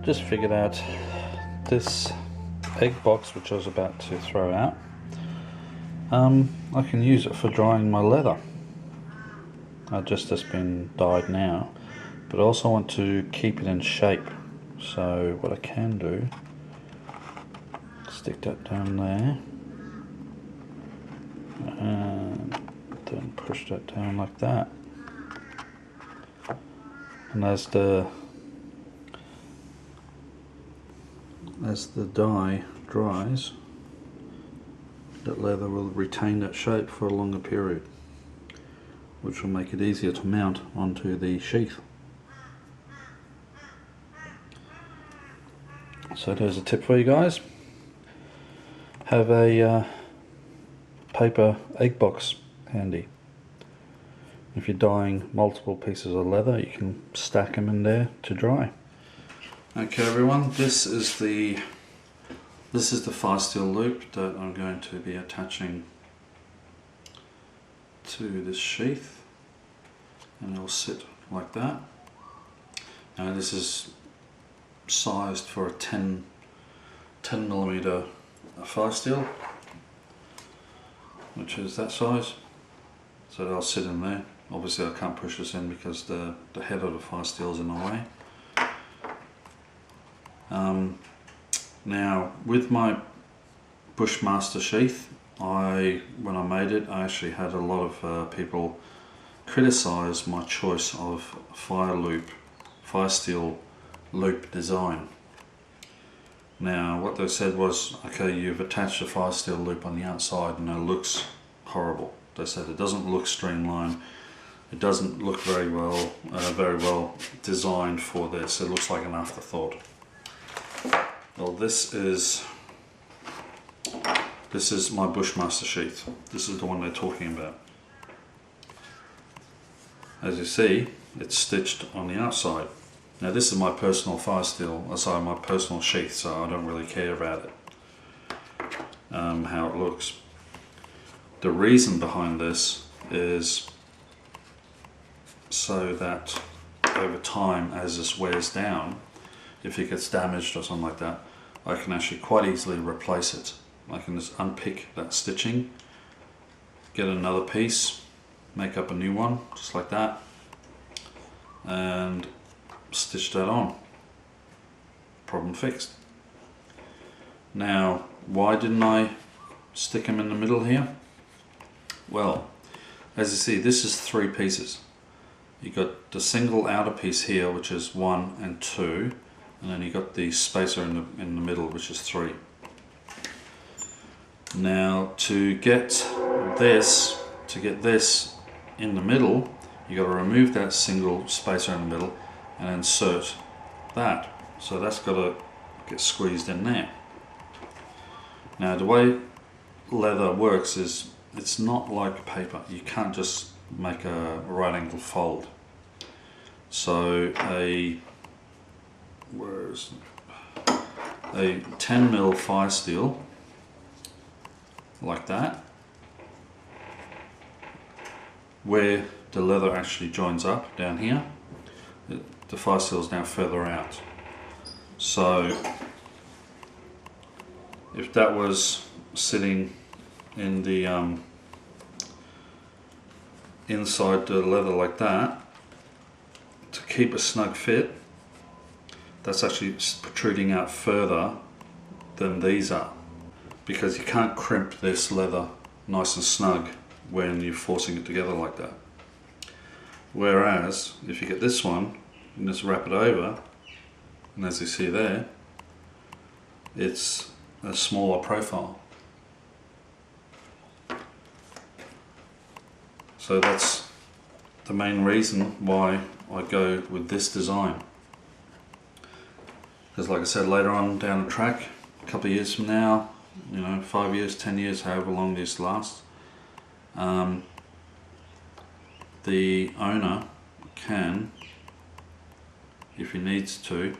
Just figured out this egg box which I was about to throw out, I can use it for drying my leather. Just has been dyed now, but I also want to keep it in shape, so what I can do, stick that down there and then push that down like that, and as the dye dries, that leather will retain that shape for a longer period, which will make it easier to mount onto the sheath. So there's a tip for you guys. Have a paper egg box handy. If you're dyeing multiple pieces of leather, you can stack them in there to dry. Okay everyone, this is the fire steel loop that I'm going to be attaching to this sheath. and it'll sit like that. Now this is sized for a 10mm fire steel, which is that size, so they'll sit in there. Obviously I can't push this in because the head of the fire steel is in the way. Now with my Bushmaster sheath, when I made it, I actually had a lot of people criticise my choice of fire steel loop design. Now what they said was, okay, you've attached a fire steel loop on the outside and it looks horrible. They said it doesn't look streamlined, it doesn't look very well designed for this, it looks like an afterthought. Well, this is my Bushmaster sheath. This is the one they're talking about. As you see, it's stitched on the outside. Now this is my personal fire steel, my personal sheath, so I don't really care about it, how it looks. The reason behind this is so that over time, as this wears down, if it gets damaged or something like that, I can actually quite easily replace it. I can just unpick that stitching, get another piece, make up a new one, just like that, and stitch that on. Problem fixed. Now, why didn't I stick them in the middle here? Well, as you see, this is 3 pieces. You got the single outer piece here, which is 1 and 2, and then you got the spacer in the middle, which is 3. Now to get this in the middle, you got to remove that single spacer in the middle and insert that. So that's got to get squeezed in there. Now the way leather works is it's not like paper. You can't just make a right angle fold. So a 10mm fire steel like that, where the leather actually joins up down here, the fire steel is now further out. So if that was sitting in the inside the leather like that, to keep a snug fit, that's actually protruding out further than these are, because you can't crimp this leather nice and snug when you're forcing it together like that. Whereas if you get this one and just wrap it over, and as you see there, it's a smaller profile. So that's the main reason why I go with this design. Because like I said, later on down the track, a couple of years from now, 5 years, 10 years, however long this lasts, the owner can, if he needs to,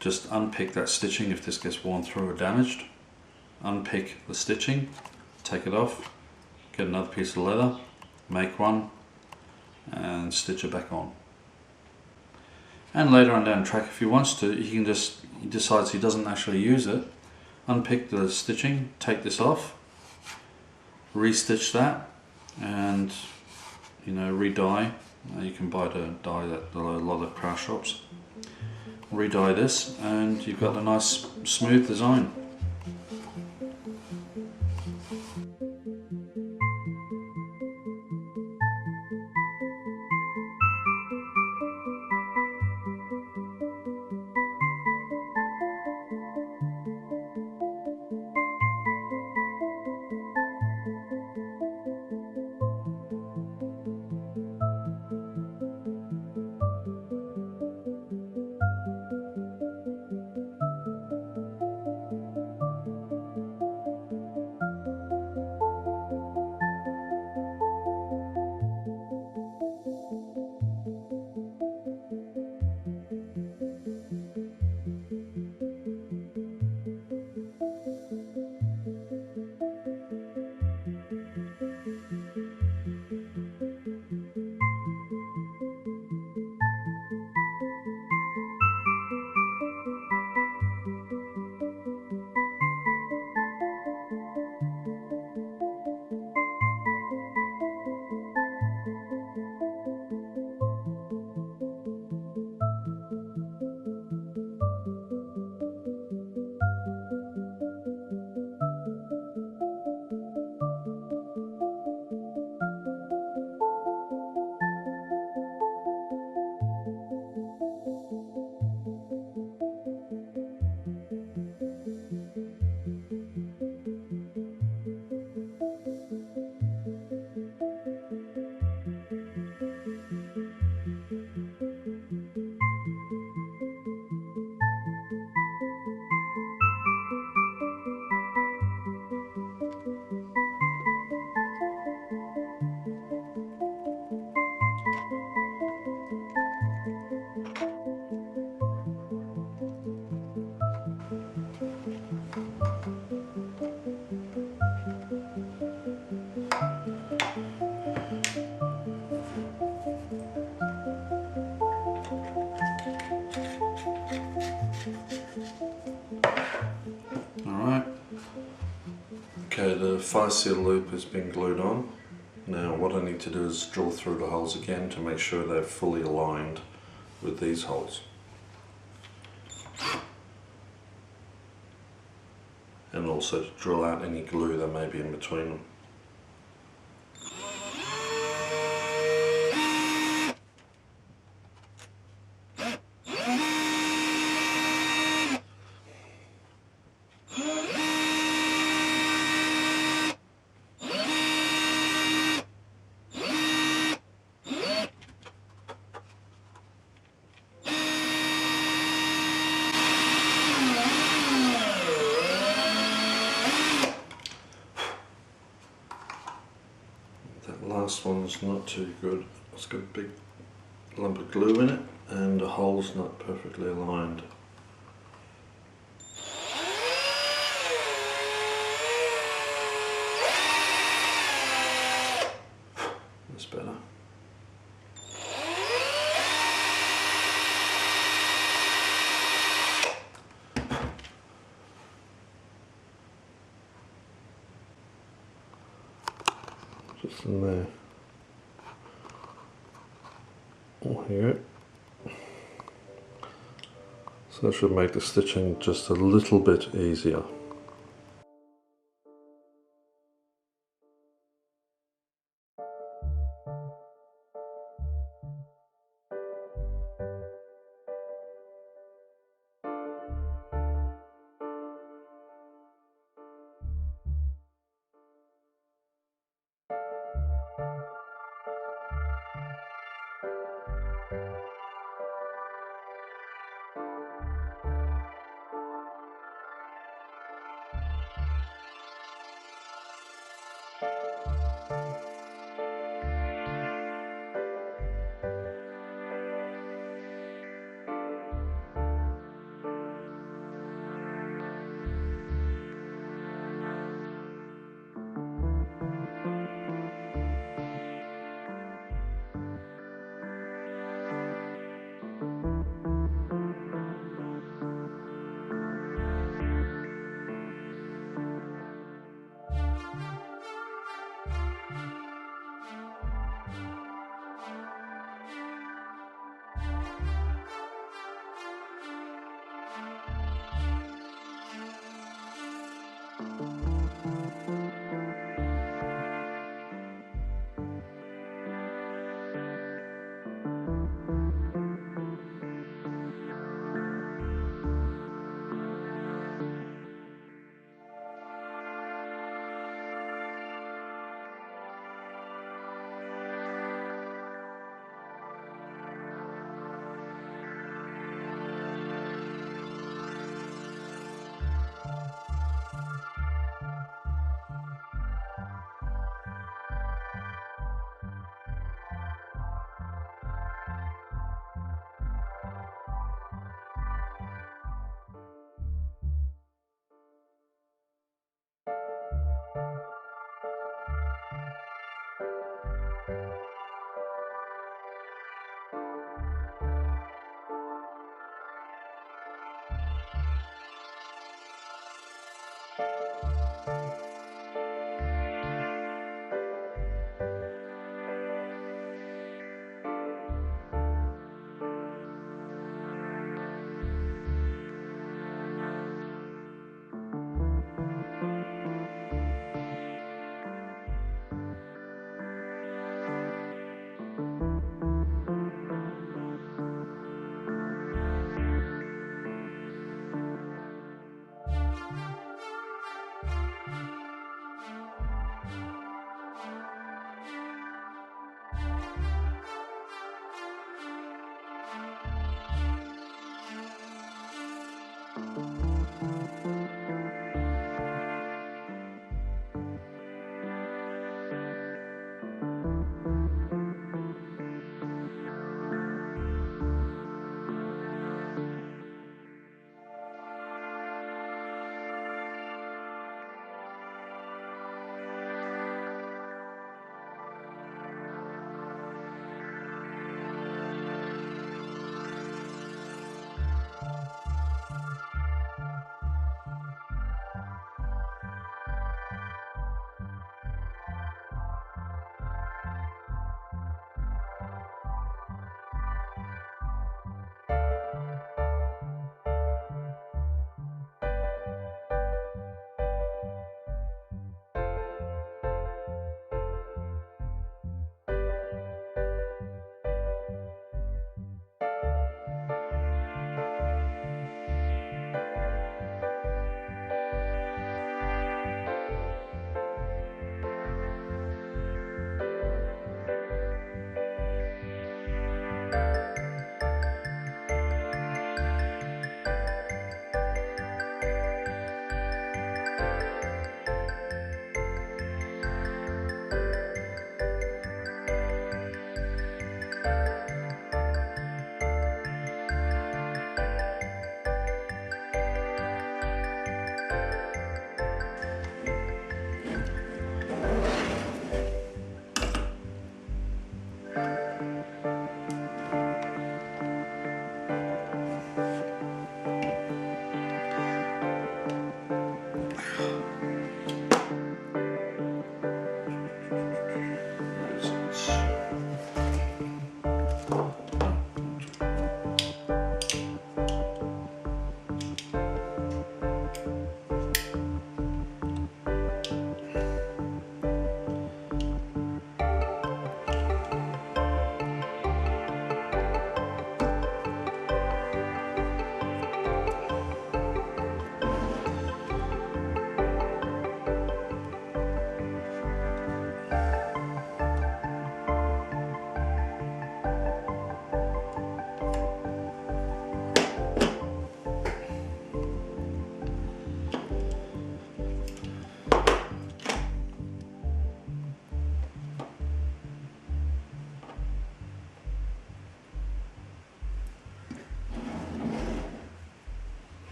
just unpick that stitching if this gets worn through or damaged, unpick the stitching, take it off, get another piece of leather, make one, and stitch it back on. And later on down the track, if he wants to, he decides he doesn't actually use it, unpick the stitching, take this off, re-stitch that, and re-dye. You can buy the dye at a lot of craft shops. Re-dye this, and you've got a nice smooth design. fire seal loop has been glued on. Now what I need to do is drill through the holes again to make sure they're fully aligned with these holes. And also to drill out any glue that may be in between them. That last one's not too good. It's got a big lump of glue in it and the hole's not perfectly aligned. That's better. Just in there. Oh, here. So that should make the stitching just a little bit easier.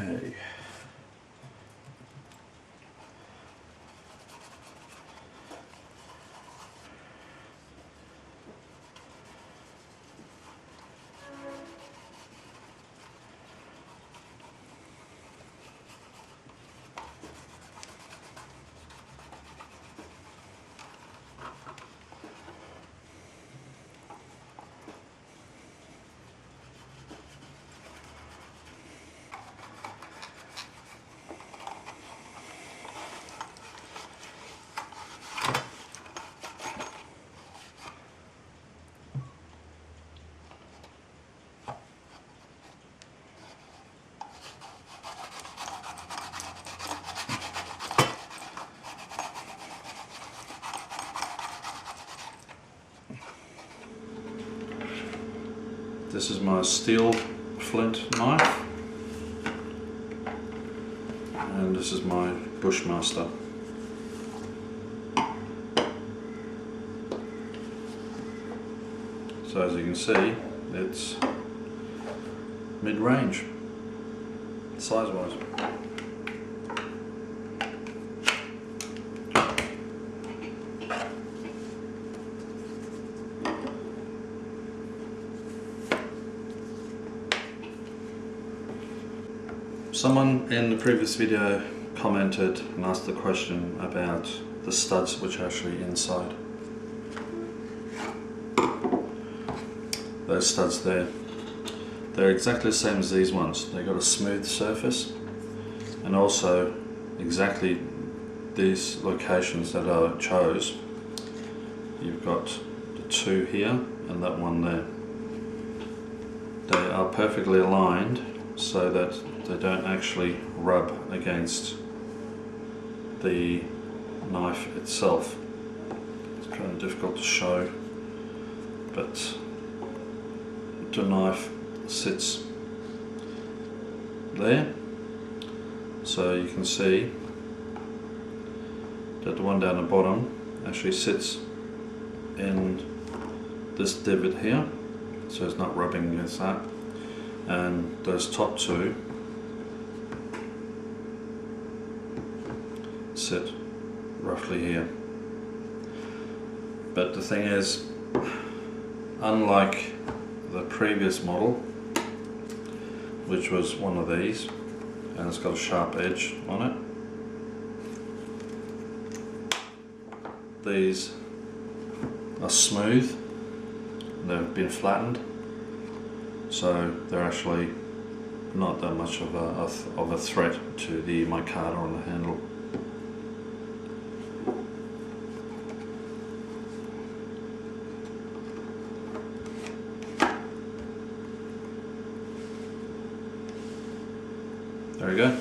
Okay. This is my steel flint knife, and this is my Bushmaster. So as you can see, it's mid-range, size-wise. Someone in the previous video commented and asked the question about the studs which are actually inside. Those studs there, they're exactly the same as these ones. They've got a smooth surface, and also exactly these locations that I chose. You've got the two here and that one there. They are perfectly aligned so that they don't actually rub against the knife itself. It's kind of difficult to show, but the knife sits there, so you can see that the one down the bottom actually sits in this divot here, so it's not rubbing against that, and those top two sit roughly here. But the thing is, unlike the previous model, which was one of these, and it's got a sharp edge on it, these are smooth, they've been flattened, so they're actually not that much of a threat to the micarta on the handle. There we go.